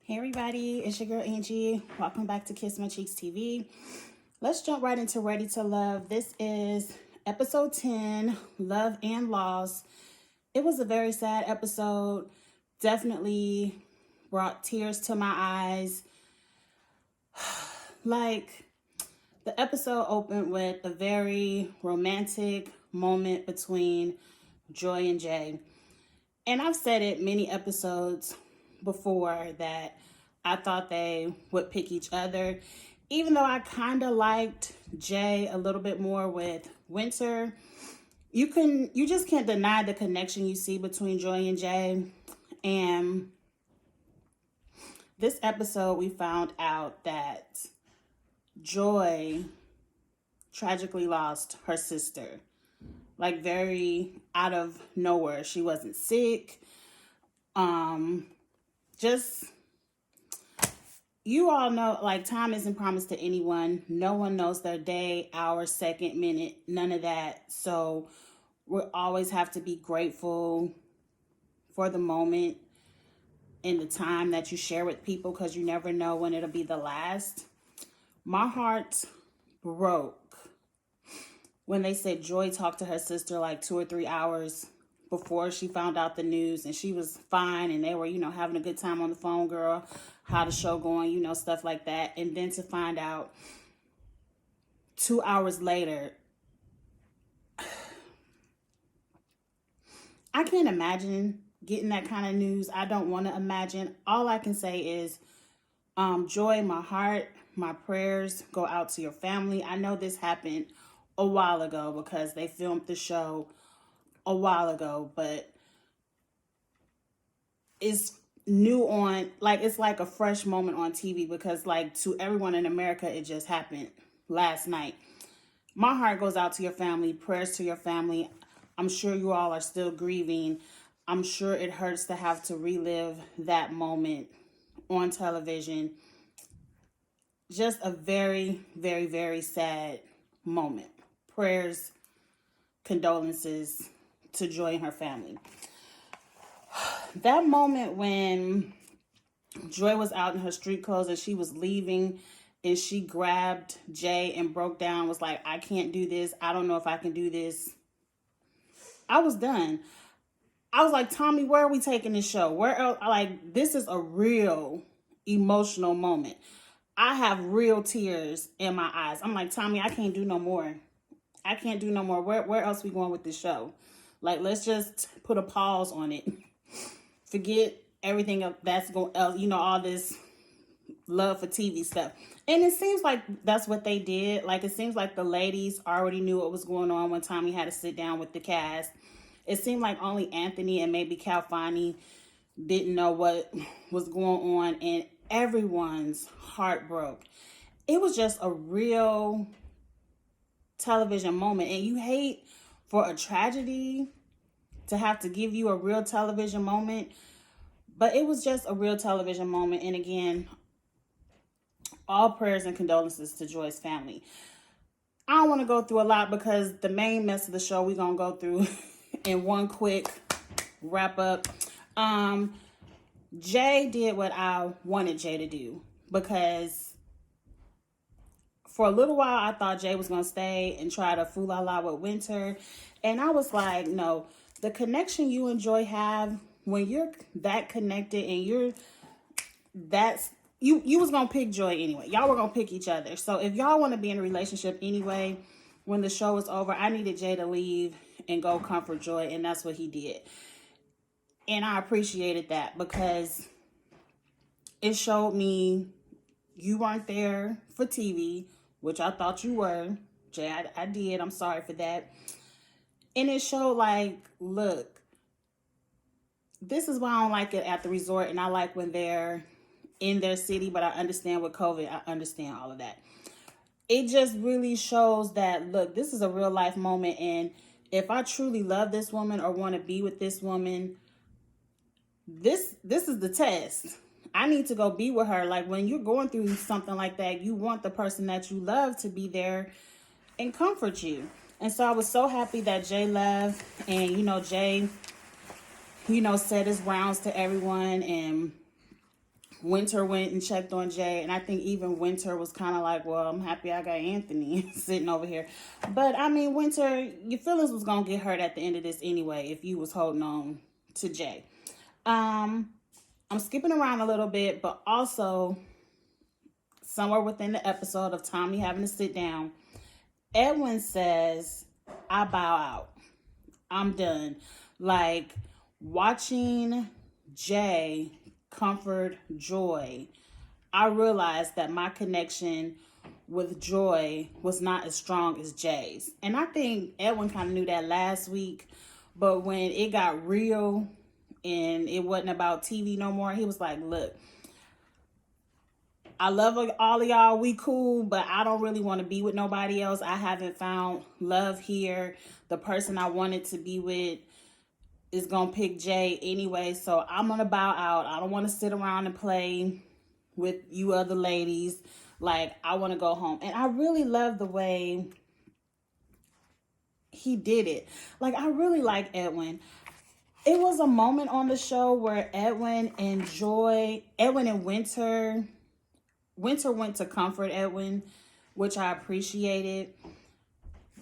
Hey everybody, it's your girl Angie. Welcome back to Kiss My Cheeks TV. Let's jump right into Ready to Love. This is episode 10, Love and Loss. It was a very sad episode. Definitely brought tears to my eyes. Like, the episode opened with a very romantic moment between Joy and Jay. And I've said it many episodes before that I thought they would pick each other. Even though I kind of liked Jay a little bit more with Winter, you just can't deny the connection you see between Joy and Jay. And this episode we found out that Joy tragically lost her sister. Like, very out of nowhere. She wasn't sick. Just, you all know, like, time isn't promised to anyone. No one knows their day, hour, second, minute, none of that. So we always have to be grateful for the moment and the time that you share with people, because you never know when it'll be the last. My heart broke when they said Joy talked to her sister like 2 or 3 hours before she found out the news, and she was fine, and they were, having a good time on the phone, girl, how the show going, stuff like that. And then to find out 2 hours later, I can't imagine getting that kind of news. I don't want to imagine. All I can say is, Joy, my heart, my prayers go out to your family. I know this happened a while ago because they filmed the show a while ago, but it's new on, like, it's like a fresh moment on TV, because like, to everyone in America, it just happened last night. My heart goes out to your family, prayers to your family. I'm sure you all are still grieving. I'm sure it hurts to have to relive that moment on television. Just a very, very, very sad moment. Prayers, condolences to Joy and her family. That moment when Joy was out in her street clothes and she was leaving, and she grabbed Jay and broke down, was like, I can't do this. I don't know if I can do this. I was done. I was like, Tommy, where are we taking this show? Where else? Like, this is a real emotional moment. I have real tears in my eyes. I'm like, Tommy, I can't do no more. I can't do no more. Where else we going with this show? Like, let's just put a pause on it. Forget everything that's going, all this love for TV stuff. And it seems like that's what they did. Like, it seems like the ladies already knew what was going on when Tommy had to sit down with the cast. It seemed like only Anthony and maybe Calfani didn't know what was going on, and everyone's heart broke. It was just a real television moment, and you hate for a tragedy to have to give you a real television moment, but it was just a real television moment. And again, all prayers and condolences to Joy's family. I don't want to go through a lot because the main mess of the show we're gonna go through in one quick wrap up. Jay did what I wanted Jay to do, because for a little while I thought Jay was gonna stay and try to fool la with Winter, and I was like, no, the connection you and Joy have, when you're that connected and you was gonna pick Joy anyway. Y'all were gonna pick each other. So if y'all want to be in a relationship anyway, when the show was over, I needed Jay to leave and go comfort Joy, and that's what he did. And I appreciated that, because it showed me you weren't there for TV, which I thought you were. Jay, I did. I'm sorry for that. And it showed, like, look, this is why I don't like it at the resort, and I like when they're in their city, but I understand with COVID, I understand all of that. It just really shows that, look, this is a real life moment, and if I truly love this woman or want to be with this woman, this is the test. I need to go be with her. Like, when you're going through something like that, you want the person that you love to be there and comfort you. And so I was so happy that Jay left, and Jay said his rounds to everyone and Winter went and checked on Jay, and I think even Winter was kind of like, well, I'm happy I got Anthony sitting over here. But I mean, Winter, your feelings was gonna get hurt at the end of this anyway if you was holding on to Jay. I'm skipping around a little bit, but also somewhere within the episode of Tommy having to sit down, Edwin says, I bow out. I'm done. Like, watching Jay comfort Joy, I realized that my connection with Joy was not as strong as Jay's. And I think Edwin kind of knew that last week, but when it got real and it wasn't about TV no more, he was like, look, I love all of y'all, we cool, but I don't really want to be with nobody else. I haven't found love here. The person I wanted to be with is gonna pick Jay anyway, so I'm gonna bow out. I don't want to sit around and play with you other ladies. Like, I want to go home. And I really love the way he did it. Like, I really like Edwin. It was a moment on the show where Edwin and Winter went to comfort Edwin, which I appreciated.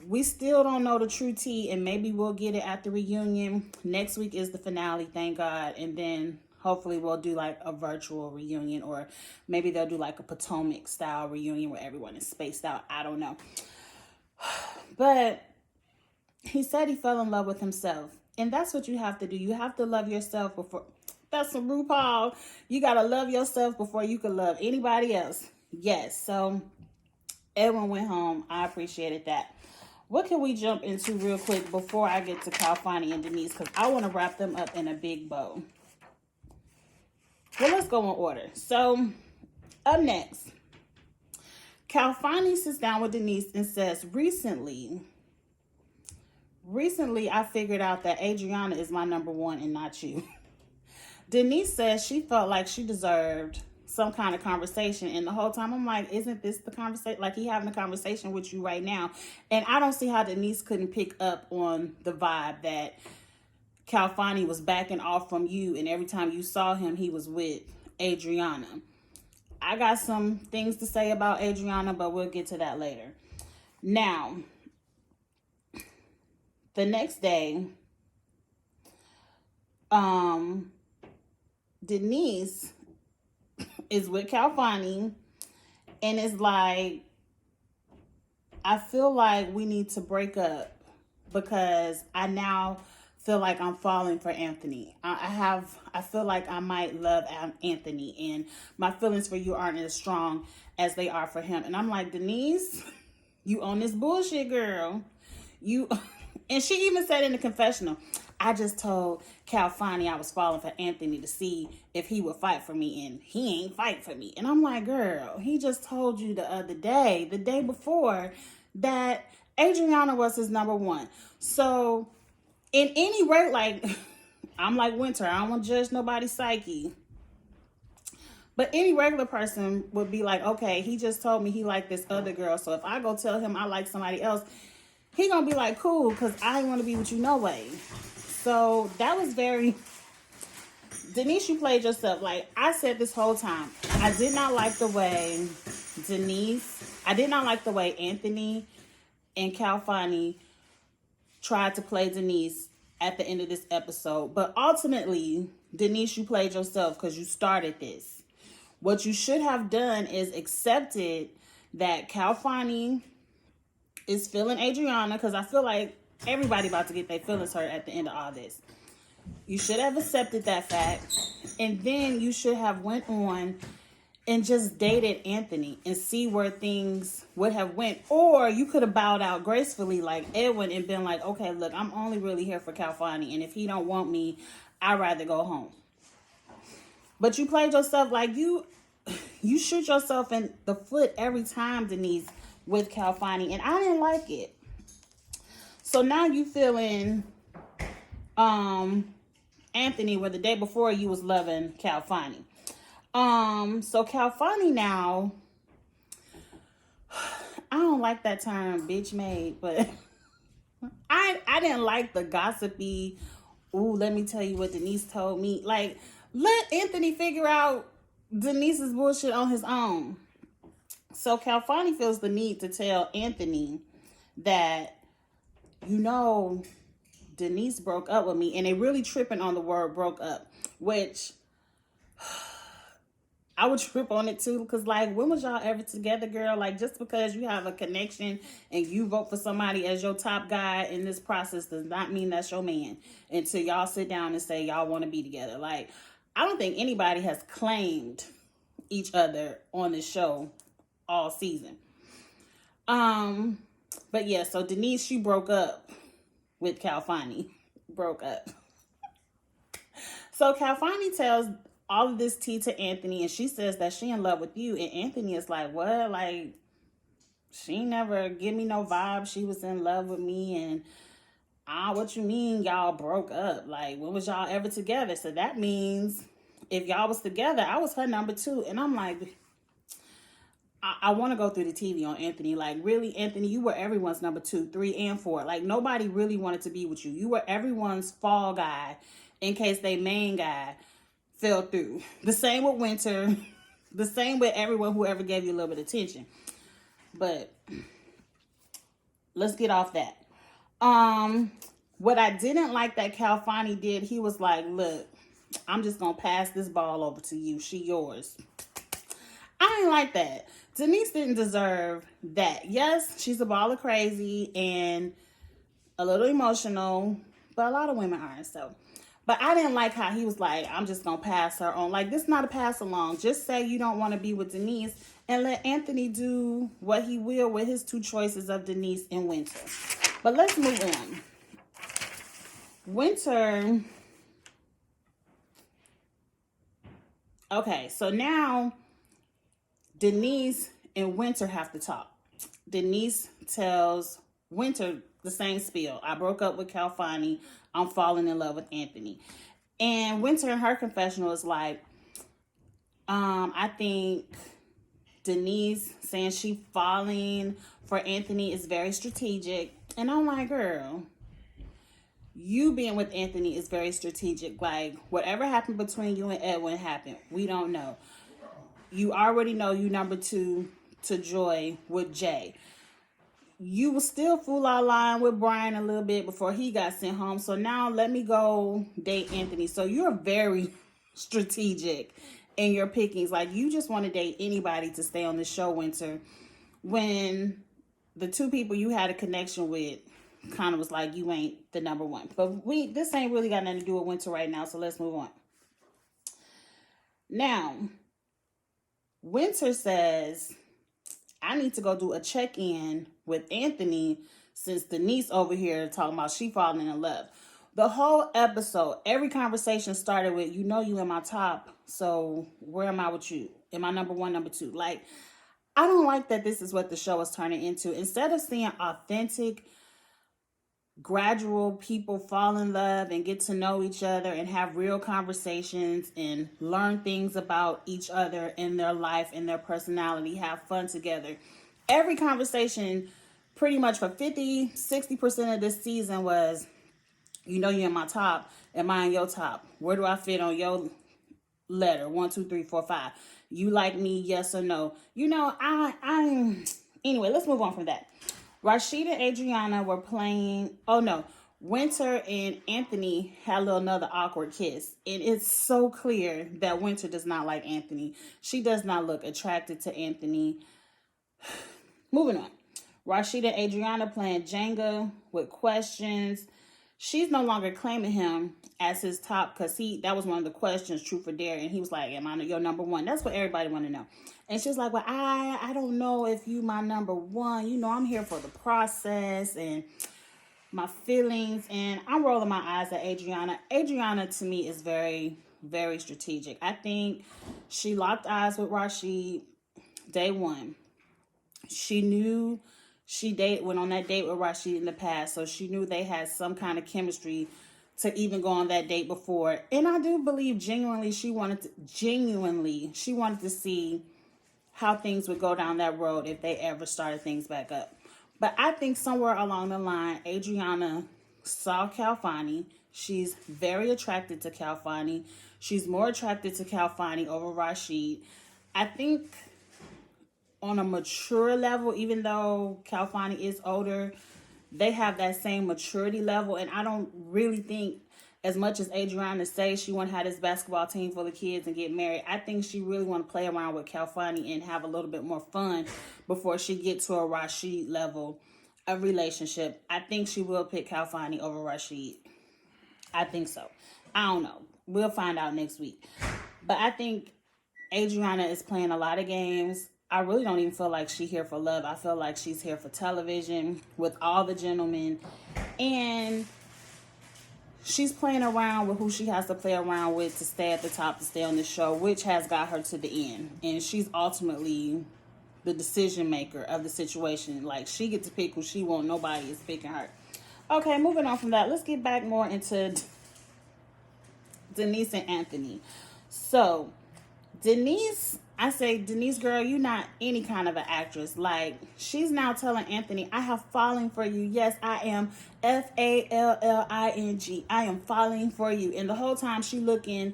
We still don't know the true tea, and maybe we'll get it at the reunion. Next week is the finale, thank God. And then hopefully we'll do like a virtual reunion, or maybe they'll do like a Potomac style reunion where everyone is spaced out. I don't know. But he said he fell in love with himself. And that's what you have to do. You have to love yourself before. That's some RuPaul. You got to love yourself before you can love anybody else. Yes. So Edwin went home. I appreciated that. What can we jump into real quick before I get to Calfani and Denise? Because I want to wrap them up in a big bow. Well, let's go in order. So, up next, Calfani sits down with Denise and says, recently, I figured out that Adriana is my number one and not you. Denise says she felt like she deserved some kind of conversation. And the whole time I'm like, isn't this the conversation? Like, he having a conversation with you right now. And I don't see how Denise couldn't pick up on the vibe that Calfani was backing off from you. And every time you saw him, he was with Adriana. I got some things to say about Adriana, but we'll get to that later. Now, the next day, Denise is with Calfani, and it's like, I feel like we need to break up because I now feel like I'm falling for Anthony. I feel like I might love Anthony, and my feelings for you aren't as strong as they are for him. And I'm like, Denise, you on this bullshit, girl. And she even said in the confessional, I just told Calfani I was falling for Anthony to see if he would fight for me, and he ain't fight for me. And I'm like, girl, he just told you the day before, that Adriana was his number one. So, in any rate, like, I'm like Winter, I don't want to judge nobody's psyche. But any regular person would be like, okay, he just told me he liked this other girl, so if I go tell him I like somebody else, he gonna be like, cool, because I ain't want to be with you no way. So that was very... Denise, you played yourself. Like, I said this whole time, I did not like the way Anthony and Calfani tried to play Denise at the end of this episode. But ultimately, Denise, you played yourself because you started this. What you should have done is accepted that Calfani is feeling Adriana, because I feel like everybody about to get their feelings hurt at the end of all this. You should have accepted that fact, and then you should have went on and just dated Anthony and see where things would have went. Or you could have bowed out gracefully like Edwin and been like, okay, look, I'm only really here for Calfani, and if he don't want me, I'd rather go home. But you played yourself like you shoot yourself in the foot every time, Denise, with Calfani, and I didn't like it. So now you feeling Anthony, where the day before you was loving Calfani. So Calfani now, I don't like that term, bitch made, but I didn't like the gossipy, ooh, let me tell you what Denise told me. Like, let Anthony figure out Denise's bullshit on his own. So Calfani feels the need to tell Anthony that, you know, Denise broke up with me, and they really tripping on the word broke up, which I would trip on it too, because like, when was y'all ever together, girl? Like, just because you have a connection and you vote for somebody as your top guy in this process does not mean that's your man until y'all sit down and say y'all want to be together. Like, I don't think anybody has claimed each other on this show all season. But yeah, so Denise, she broke up with Calfani. Broke up. So Calfani tells all of this tea to Anthony, and she says that she in love with you. And Anthony is like, what? Like, she never give me no vibe. She was in love with me, and what you mean y'all broke up? Like, when was y'all ever together? So that means if y'all was together, I was her number two. And I'm like, I want to go through the TV on Anthony. Like, really, Anthony, you were everyone's number 2, 3, and 4. Like, nobody really wanted to be with you. You were everyone's fall guy in case they main guy fell through. The same with Winter. The same with everyone who ever gave you a little bit of attention. But let's get off that. What I didn't like that Calfani did, he was like, look, I'm just going to pass this ball over to you. She yours. I ain't like that. Denise didn't deserve that. Yes, she's a ball of crazy and a little emotional, but a lot of women aren't. So, but I didn't like how he was like, I'm just going to pass her on. Like, this is not a pass along. Just say you don't want to be with Denise and let Anthony do what he will with his 2 choices of Denise and Winter. But let's move on. Winter. Okay, so now Denise and Winter have to talk. Denise tells Winter the same spiel. I broke up with Calfani. I'm falling in love with Anthony. And Winter in her confessional is like, I think Denise saying she falling for Anthony is very strategic. And I'm like, girl, you being with Anthony is very strategic. Like, whatever happened between you and Edwin happened. We don't know. You already know you number 2 to Joy with Jay. You will still fool our line with Brian a little bit before he got sent home. So now let me go date Anthony. So you're very strategic in your pickings. Like, you just want to date anybody to stay on the show, Winter, when the 2 people you had a connection with kind of was like, you ain't the number 1. But this ain't really got nothing to do with Winter right now. So let's move on. Now, Winter says, I need to go do a check-in with Anthony since Denise over here talking about she falling in love. The whole episode, every conversation started with, you know you in my top, so where am I with you? Am I number 1, number 2? Like, I don't like that this is what the show is turning into. Instead of seeing authentic, gradual people fall in love and get to know each other and have real conversations and learn things about each other in their life and their personality, have fun together. Every conversation pretty much for 50-60% of this season was, you know you're in my top, am I in your top? Where do I fit on your letter? 1, 2, 3, 4, 5. You like me, yes or no? You know, I'm anyway, let's move on from that. Rashida and Adriana were playing. Oh no, Winter and Anthony had another awkward kiss. And it's so clear that Winter does not like Anthony. She does not look attracted to Anthony. Moving on. Rashida and Adriana playing Jenga with questions. She's no longer claiming him as his top because that was one of the questions, true for dare. And he was like, am I your number 1? That's what everybody want to know. And she was like, well, I don't know if you my number 1. You know, I'm here for the process and my feelings. And I'm rolling my eyes at Adriana. Adriana, to me, is very, very strategic. I think she locked eyes with Rashid day 1. She knew she went on that date with Rashid in the past. So she knew they had some kind of chemistry to even go on that date before. And I do believe genuinely she wanted to see how things would go down that road if they ever started things back up. But I think somewhere along the line, Adriana saw Calfani. She's very attracted to Calfani. She's more attracted to Kalfani over Rashid. I think on a mature level, even though Kalfani is older, they have that same maturity level. And I don't really think, as much as Adriana says she want to have this basketball team full of kids and get married, I think she really want to play around with Kalfani and have a little bit more fun before she get to a Rashid level of relationship. I think she will pick Kalfani over Rashid. I think so. I don't know. We'll find out next week. But I think Adriana is playing a lot of games. I really don't even feel like she's here for love. I feel like she's here for television with all the gentlemen. And she's playing around with who she has to play around with to stay at the top, to stay on the show, which has got her to the end. And she's ultimately the decision maker of the situation. Like, she gets to pick who she wants. Nobody is picking her. Okay, moving on from that. Let's get back more into Denise and Anthony. So, Denise, I say, Denise, girl, you're not any kind of an actress. Like, she's now telling Anthony, I have fallen for you. Yes, I am Falling. I am falling for you. And the whole time she looking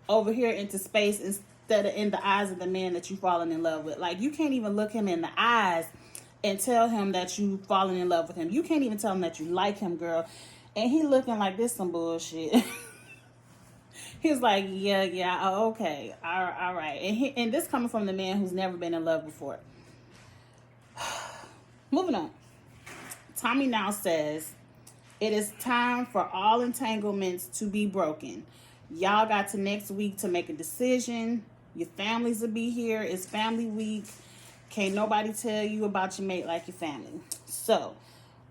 over here into space instead of in the eyes of the man that you've fallen in love with. Like, you can't even look him in the eyes and tell him that you've fallen in love with him. You can't even tell him that you like him, girl. And he looking like this some bullshit. He's like, yeah, oh, okay, all right. And this coming from the man who's never been in love before. Moving on. Tommy now says, it is time for all entanglements to be broken. Y'all got to next week to make a decision. Your families will be here. It's family week. Can't nobody tell you about your mate like your family. So,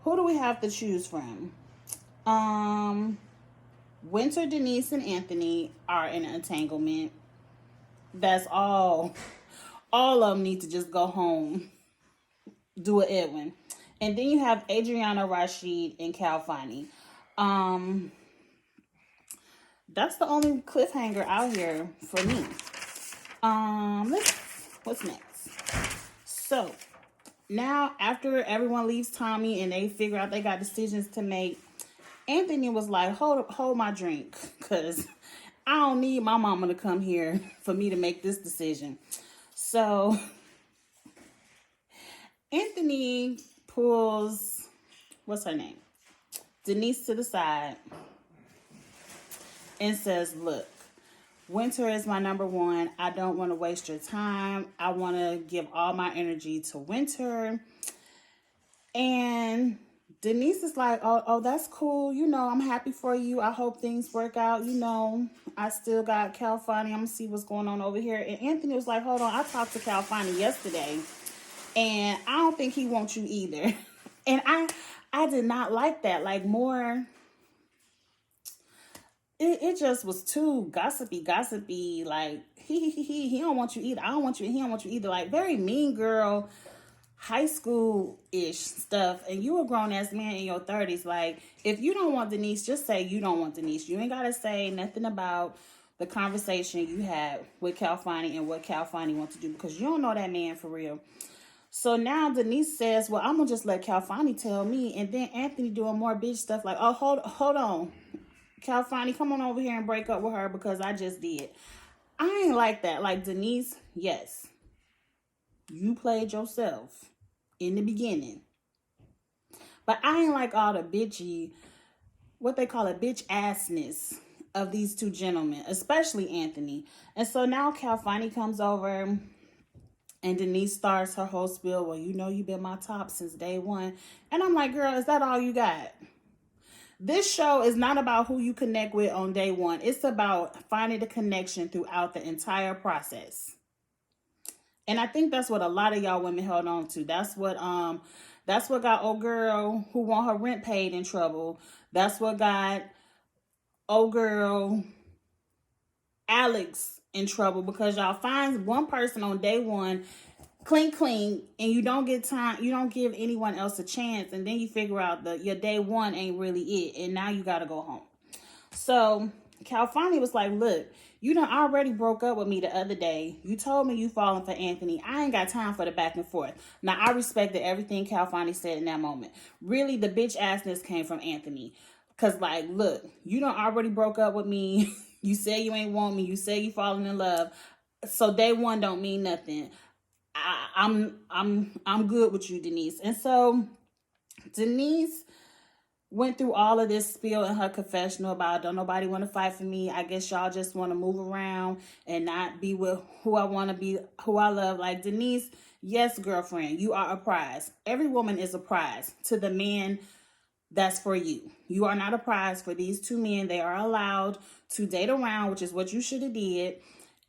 who do we have to choose from? Winter, Denise, and Anthony are in an entanglement. That's all. All of them need to just go home. Do an Edwin. And then you have Adriana, Rashid, and Kalfani. That's the only cliffhanger out here for me. What's next? So, now after everyone leaves Tommy and they figure out they got decisions to make, Anthony was like, hold my drink, because I don't need my mama to come here for me to make this decision. So, Anthony pulls, what's her name? Denise to the side and says, look, Winter is my number one. I don't want to waste your time. I want to give all my energy to Winter. And Denise is like, oh, that's cool. You know, I'm happy for you. I hope things work out. You know, I still got Kalfani. I'm going to see what's going on over here. And Anthony was like, hold on. I talked to Kalfani yesterday, and I don't think he wants you either. And I did not like that. Like, more, it just was too gossipy. Like, he don't want you either. I don't want you. He don't want you either. Like, very mean girl, high school-ish stuff. And you a grown-ass man in your 30s. Like, if you don't want Denise, just say you don't want Denise. You ain't got to say nothing about the conversation you had with Kalfani and what Kalfani wants to do, because you don't know that man for real. So now Denise says, well, I'm going to just let Kalfani tell me. And then Anthony doing more bitch stuff like, oh, hold on. Kalfani, come on over here and break up with her because I just did. I ain't like that. Like, Denise, yes, you played yourself in the beginning. But I ain't like all the bitchy, what they call it, bitch assness of these two gentlemen, especially Anthony. And so now Kalfani comes over and Denise starts her whole spiel. Well, you know, you've been my top since day one. And I'm like, girl, is that all you got? This show is not about who you connect with on day one. It's about finding the connection throughout the entire process. And I think that's what a lot of y'all women held on to. That's what got old girl who want her rent paid in trouble. That's what got old girl Alex in trouble, because y'all find one person on day one, clean, and you don't get time, you don't give anyone else a chance, and then you figure out that your day one ain't really it, and now you gotta go home. So Kalfani was like, look, you done already broke up with me the other day. You told me you falling for Anthony. I ain't got time for the back and forth. Now, I respected everything Kalfani said in that moment. Really, the bitch assness came from Anthony. Because, like, look, you done already broke up with me. You say you ain't want me. You say you falling in love. So day one don't mean nothing. I'm good with you, Denise. And so Denise went through all of this spiel in her confessional about don't nobody want to fight for me. I guess y'all just want to move around and not be with who I want to be, who I love. Like, Denise, yes, girlfriend, you are a prize. Every woman is a prize to the man that's for you. You are not a prize for these two men. They are allowed to date around, which is what you should have did,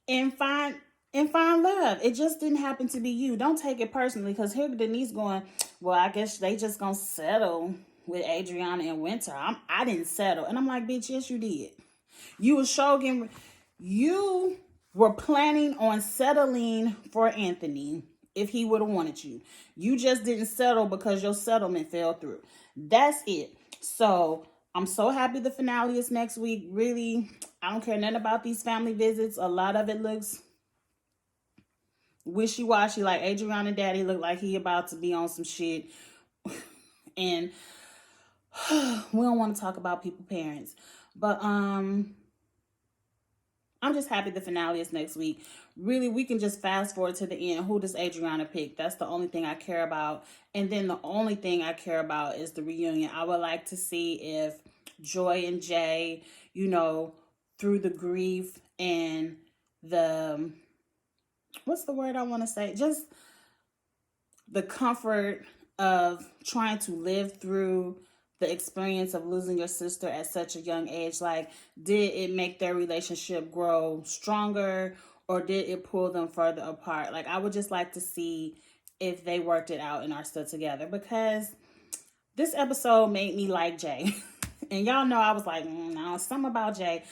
and find love. It just didn't happen to be you. Don't take it personally, because here Denise going, well, I guess they just gonna settle with Adriana and Winter. I didn't settle. And I'm like, bitch, yes, you did. You were showing, you were planning on settling for Anthony if he would have wanted you. You just didn't settle because your settlement fell through. That's it. So I'm so happy the finale is next week. Really, I don't care nothing about these family visits. A lot of it looks wishy-washy. Like, Adriana daddy looked like he about to be on some shit. And we don't want to talk about people parents. But I'm just happy the finale is next week. Really, we can just fast forward to the end. Who does Adriana pick? That's the only thing I care about. And then the only thing I care about is the reunion. I would like to see if Joy and Jay, through the grief and the, what's the word I want to say? Just the comfort of trying to live through the experience of losing your sister at such a young age. Like, did it make their relationship grow stronger, or did it pull them further apart? Like, I would just like to see if they worked it out and are still together, because this episode made me like Jay. And y'all know I was like, no, something about Jay.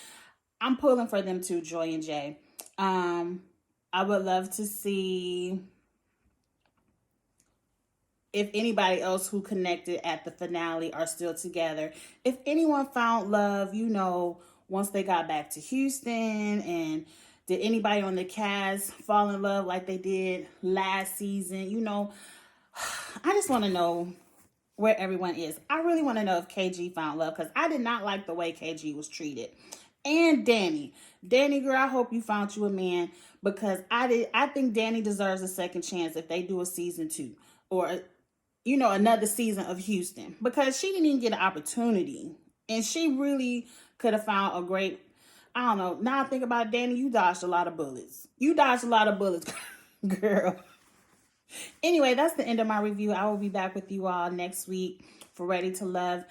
I'm pulling for them too, Joy and Jay. I would love to see if anybody else who connected at the finale are still together. If anyone found love, once they got back to Houston, and did anybody on the cast fall in love like they did last season? I just want to know where everyone is. I really want to know if KG found love, because I did not like the way KG was treated. And Danny, girl, I hope you found you a man, because I think Danny deserves a second chance if they do a season 2, or another season of Houston, because she didn't even get an opportunity, and she really could have found a great, I don't know. Now I think about it, Danny, you dodged a lot of bullets. Girl. Anyway, that's the end of my review. I will be back with you all next week for Ready to Love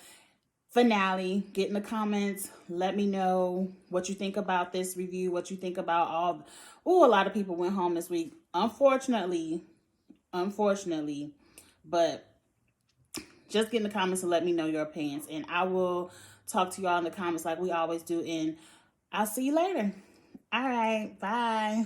finale. Get in the comments. Let me know what you think about this review, what you think about a lot of people went home this week. Unfortunately, but just get in the comments and let me know your opinions. And I will talk to y'all in the comments like we always do. And I'll see you later. All right. Bye.